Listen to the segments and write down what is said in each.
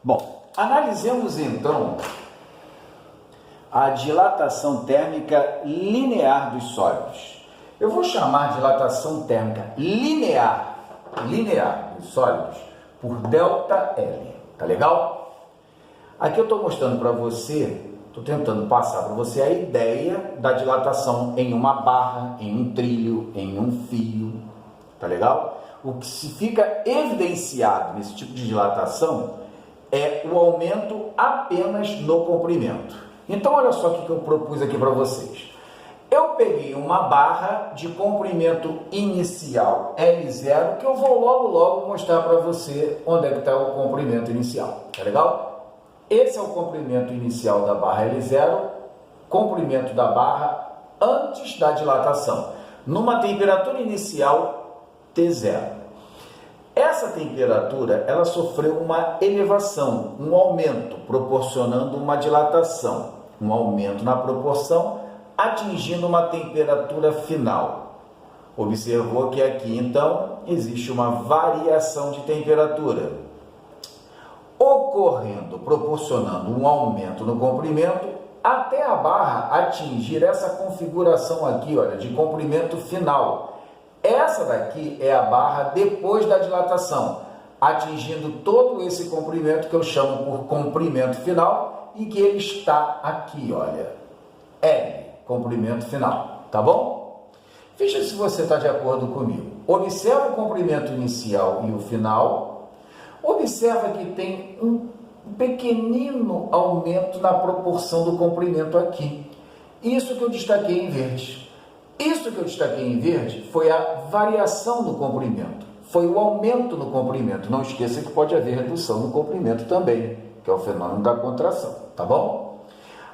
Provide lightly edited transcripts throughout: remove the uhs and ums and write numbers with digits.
Bom, analisemos então a dilatação térmica linear dos sólidos. Eu vou chamar de dilatação térmica linear dos sólidos por ΔL, tá legal? Aqui eu estou mostrando para você, estou tentando passar para você a ideia da dilatação em uma barra, em um trilho, em um fio, tá legal? O que se fica evidenciado nesse tipo de dilatação é o aumento apenas no comprimento. Então, olha só o que eu propus aqui para vocês. Eu peguei uma barra de comprimento inicial L0, que eu vou logo mostrar para você onde é que está o comprimento inicial, tá legal? Esse é o comprimento inicial da barra L0, comprimento da barra antes da dilatação, numa temperatura inicial T0. Essa temperatura, ela sofreu uma elevação, um aumento, proporcionando uma dilatação, um aumento na proporção, atingindo uma temperatura final. Observou que aqui, então, existe uma variação de temperatura, ocorrendo, proporcionando um aumento no comprimento, até a barra atingir essa configuração aqui, olha, de comprimento final. Essa daqui é a barra depois da dilatação, atingindo todo esse comprimento que eu chamo por comprimento final e que ele está aqui, olha, L, comprimento final, tá bom? Veja se você está de acordo comigo. Observa o comprimento inicial e o final. Observa que tem um pequenino aumento na proporção do comprimento aqui. Isso que eu destaquei em verde. Isso que eu destaquei em verde foi a variação do comprimento, foi o aumento no comprimento. Não esqueça que pode haver redução no comprimento também, que é o fenômeno da contração, tá bom?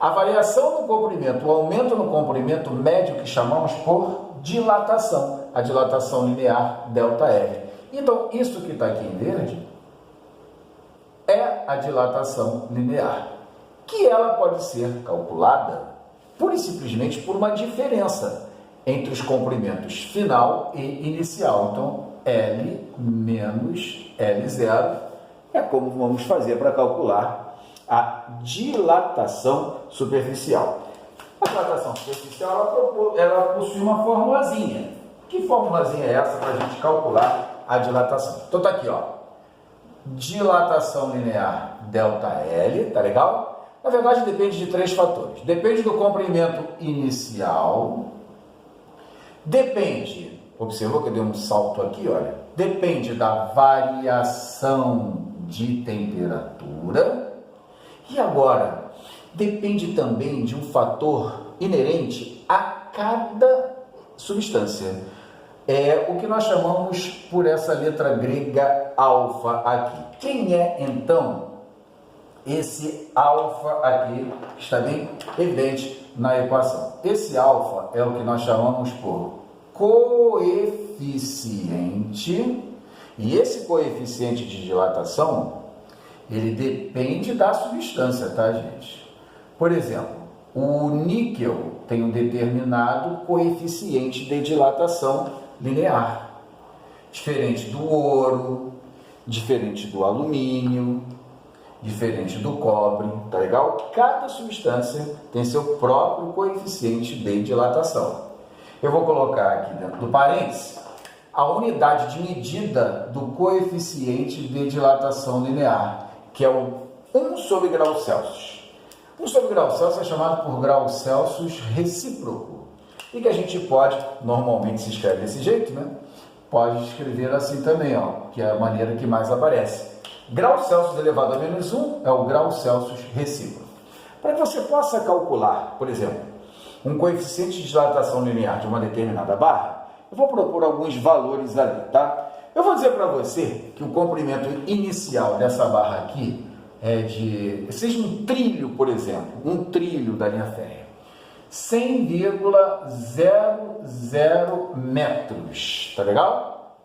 A variação no comprimento, o aumento no comprimento médio que chamamos por dilatação, a dilatação linear ΔL. Então, isso que está aqui em verde é a dilatação linear, que ela pode ser calculada pura e simplesmente por uma diferença entre os comprimentos final e inicial. Então, L menos L0 é como vamos fazer para calcular a dilatação superficial. A dilatação superficial ela possui uma formulazinha. Que formulazinha é essa para a gente calcular a dilatação? Então, está aqui, ó. Dilatação linear ΔL, tá legal? Na verdade, depende de três fatores. Depende do comprimento inicial. Depende, observou que eu dei um salto aqui, olha, depende da variação de temperatura e agora depende também de um fator inerente a cada substância. É o que nós chamamos por essa letra grega alfa aqui. Quem é então esse alfa aqui que está bem evidente na equação? Esse alfa é o que nós chamamos por coeficiente, e esse coeficiente de dilatação, ele depende da substância, tá, gente? Por exemplo, o níquel tem um determinado coeficiente de dilatação linear, diferente do ouro, diferente do alumínio, diferente do cobre, tá legal? Cada substância tem seu próprio coeficiente de dilatação. Eu vou colocar aqui dentro do parênteses a unidade de medida do coeficiente de dilatação linear, que é o 1 sobre grau Celsius. 1 sobre grau Celsius é chamado por grau Celsius recíproco, e que a gente pode, normalmente se escreve desse jeito, né? Pode escrever assim também, ó, que é a maneira que mais aparece. Grau Celsius elevado a menos 1 é o grau Celsius recíproco. Para que você possa calcular, por exemplo, um coeficiente de dilatação linear de uma determinada barra, eu vou propor alguns valores ali, tá? Eu vou dizer para você que o comprimento inicial dessa barra aqui é seja um trilho, por exemplo, um trilho da linha férrea, 100,00 metros, tá legal?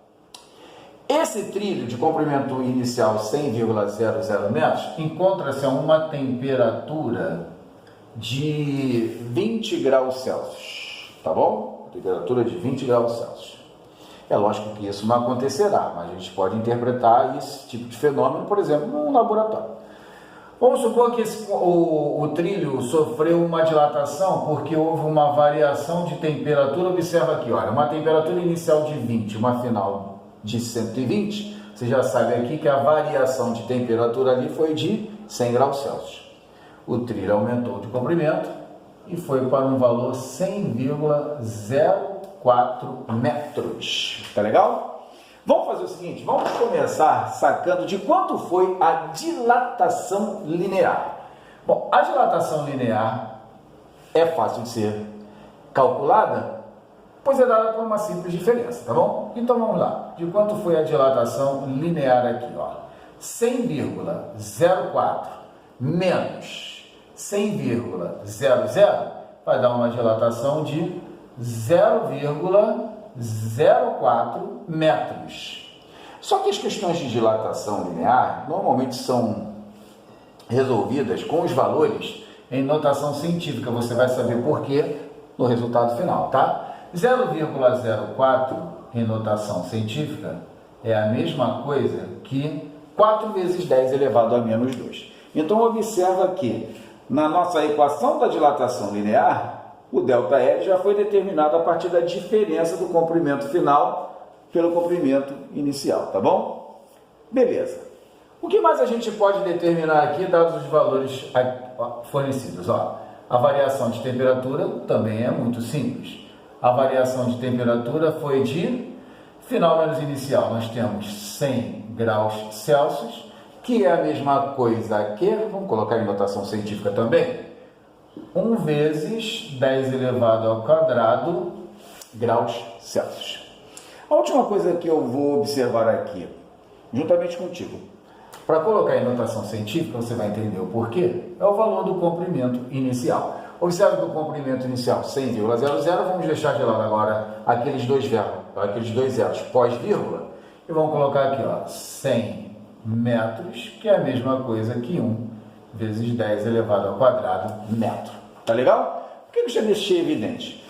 Esse trilho de comprimento inicial 100,00 metros encontra-se a uma temperatura de 20 graus Celsius, tá bom? Temperatura de 20 graus Celsius. É lógico que isso não acontecerá, mas a gente pode interpretar esse tipo de fenômeno, por exemplo, num laboratório. Vamos supor que o trilho sofreu uma dilatação porque houve uma variação de temperatura. Observa aqui, olha, uma temperatura inicial de 20, uma final de 120. Você já sabe aqui que a variação de temperatura ali foi de 100 graus Celsius. O trilho aumentou de comprimento e foi para um valor 100,04 metros. Tá legal? Vamos fazer o seguinte, vamos começar sacando de quanto foi a dilatação linear. Bom, a dilatação linear é fácil de ser calculada, pois é dada por uma simples diferença, tá bom? Então vamos lá, de quanto foi a dilatação linear aqui, ó. 100,04 menos 100,00 vai dar uma dilatação de 0,04 metros. Só que as questões de dilatação linear normalmente são resolvidas com os valores em notação científica. Você vai saber por quê no resultado final, tá? 0,04 em notação científica é a mesma coisa que 4 vezes 10 elevado a menos 2. Então observa que na nossa equação da dilatação linear, o ΔL já foi determinado a partir da diferença do comprimento final pelo comprimento inicial, tá bom? Beleza. O que mais a gente pode determinar aqui, dados os valores fornecidos? Ó, a variação de temperatura também é muito simples. A variação de temperatura foi de final menos inicial. Nós temos 100 graus Celsius, que é a mesma coisa que, vamos colocar em notação científica também, 1 vezes 10 elevado ao quadrado graus Celsius. A última coisa que eu vou observar aqui, juntamente contigo, para colocar em notação científica, você vai entender o porquê, é o valor do comprimento inicial. Observe que o comprimento inicial 100,00, vamos deixar de lado agora aqueles dois zeros pós-vírgula, e vamos colocar aqui, ó, 100 metros, que é a mesma coisa que 1 vezes 10 elevado ao quadrado metro. Tá legal? Por que eu já deixei evidente?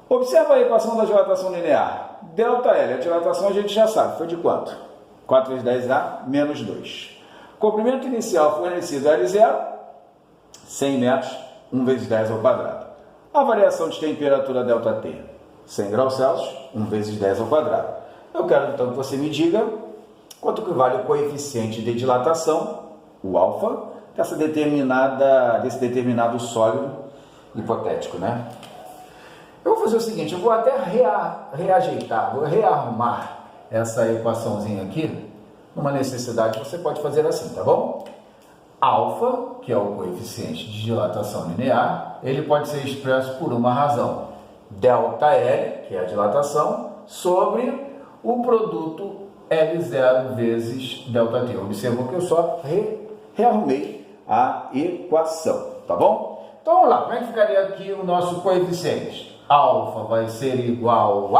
Observa a equação da dilatação linear. ΔL, a dilatação a gente já sabe, foi de quanto? 4 vezes 10 dá menos 2. Comprimento inicial fornecido L0, 100 metros, 1 vezes 10 ao quadrado. A variação de temperatura ΔT, 100 graus Celsius, 1 vezes 10 ao quadrado. Eu quero então que você me diga quanto que vale o coeficiente de dilatação, o alfa, desse determinado sólido hipotético, né? Eu vou fazer o seguinte, eu vou até reajeitar, vou rearrumar essa equaçãozinha aqui, numa necessidade você pode fazer assim, tá bom? Alfa, que é o coeficiente de dilatação linear, ele pode ser expresso por uma razão. ΔL, que é a dilatação, sobre o produto L0 vezes ΔT. Observou que eu só rearrumei a equação, tá bom? Então vamos lá, como é que ficaria aqui o nosso coeficiente? Alfa vai ser igual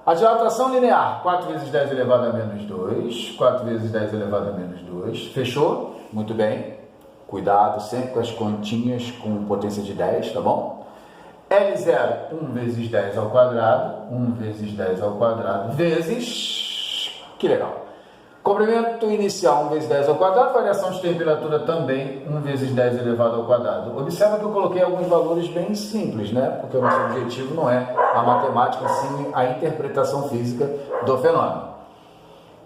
a dilatação linear, 4 vezes 10 elevado a menos 2, 4 vezes 10 elevado a menos 2, fechou? Muito bem, cuidado sempre com as continhas com potência de 10, tá bom? L0, 1 vezes 10 ao quadrado, 1 vezes 10 ao quadrado, vezes, que legal, comprimento inicial 1 vezes 10 ao quadrado, variação de temperatura também 1 vezes 10 elevado ao quadrado. Observa que eu coloquei alguns valores bem simples, né? Porque o nosso objetivo não é a matemática, sim a interpretação física do fenômeno.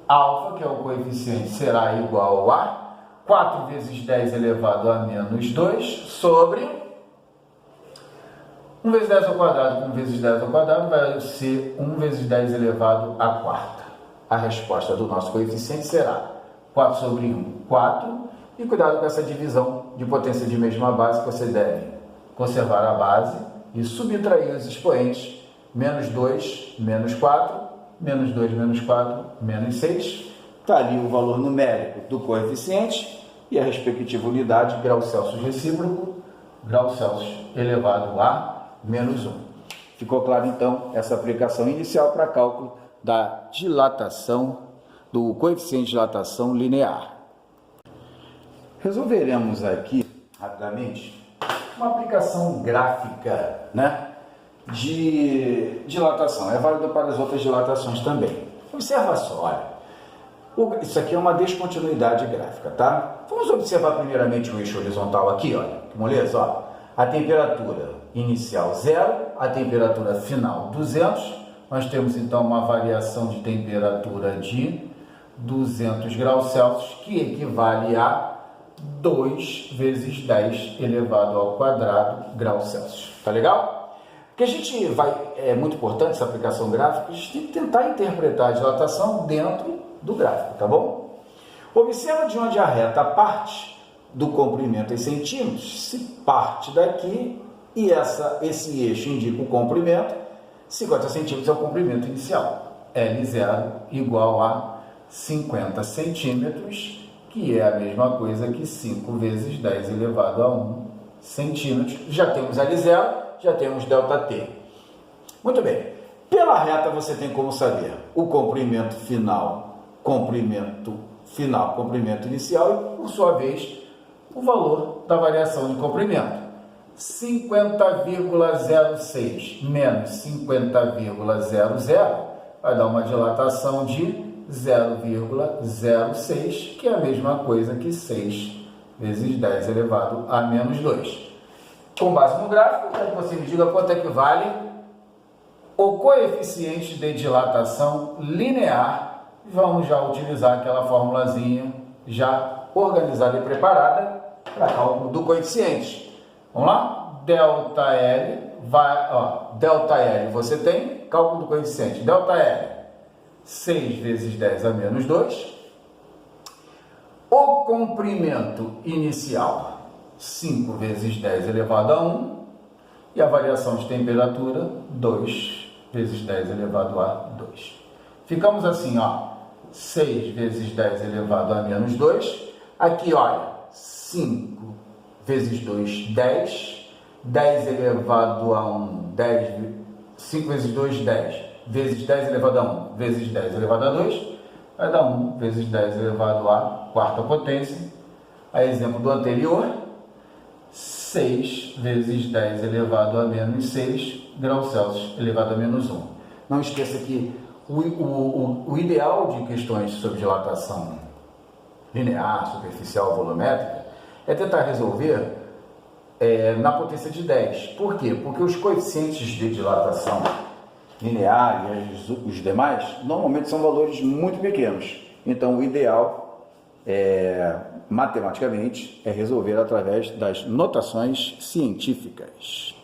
Alfa, que é o coeficiente, será igual a 4 vezes 10 elevado a menos 2 sobre 1 vezes 10 ao quadrado com 1 vezes 10 ao quadrado vai ser 1 vezes 10 elevado à quarta. A resposta do nosso coeficiente será 4 sobre 1, 4. E cuidado com essa divisão de potência de mesma base, que você deve conservar a base e subtrair os expoentes. Menos 2, menos 4, menos 2, menos 4, menos 6. Está ali o valor numérico do coeficiente e a respectiva unidade, grau Celsius recíproco, grau Celsius elevado a menos 1. Ficou claro, então, essa aplicação inicial para cálculo da dilatação, do coeficiente de dilatação linear. Resolveremos aqui, rapidamente, uma aplicação gráfica, né, de dilatação. É válido para as outras dilatações também. Observa só, olha, Isso aqui é uma descontinuidade gráfica, tá? Vamos observar primeiramente o eixo horizontal aqui, olha, que moleza, ó. A temperatura inicial 0, a temperatura final 200. Nós temos então uma variação de temperatura de 200 graus Celsius, que equivale a 2 vezes 10 elevado ao quadrado graus Celsius. Tá legal? Porque a gente vai, é muito importante essa aplicação gráfica, a gente tem que tentar interpretar a dilatação dentro do gráfico, tá bom? Observa de onde a reta parte do comprimento em centímetros, se parte daqui e esse eixo indica o comprimento, 50 centímetros é o comprimento inicial, L0 igual a 50 centímetros, que é a mesma coisa que 5 vezes 10 elevado a 1 centímetros. Já temos L0, já temos ΔT. Muito bem, pela reta você tem como saber o comprimento final, comprimento inicial e, por sua vez, o valor da variação de comprimento. 50,06 menos 50,00 vai dar uma dilatação de 0,06, que é a mesma coisa que 6 vezes 10 elevado a menos 2. Com base no gráfico, quero que você me diga quanto é que vale o coeficiente de dilatação linear. Vamos já utilizar aquela formulazinha já organizada e preparada para cálculo do coeficiente. Vamos lá? ΔL vai, ΔL você tem, cálculo do coeficiente. ΔL, 6 vezes 10 a menos 2. O comprimento inicial, 5 vezes 10 elevado a 1. E a variação de temperatura, 2 vezes 10 elevado a 2. Ficamos assim, 6 vezes 10 elevado a menos 2. Aqui, olha, 5 vezes 2, 10. 10 elevado a 1, 5 vezes 2, 10. Vezes 10 elevado a 1, vezes 10 elevado a 2. Vai dar 1 vezes 10 elevado a quarta potência. A exemplo do anterior, 6 vezes 10 elevado a menos 6 graus Celsius elevado a menos 1. Não esqueça que o ideal de questões sobre dilatação linear, superficial, volumétrica, é tentar resolver na potência de 10. Por quê? Porque os coeficientes de dilatação linear e os demais, normalmente são valores muito pequenos. Então, o ideal, matematicamente, é resolver através das notações científicas.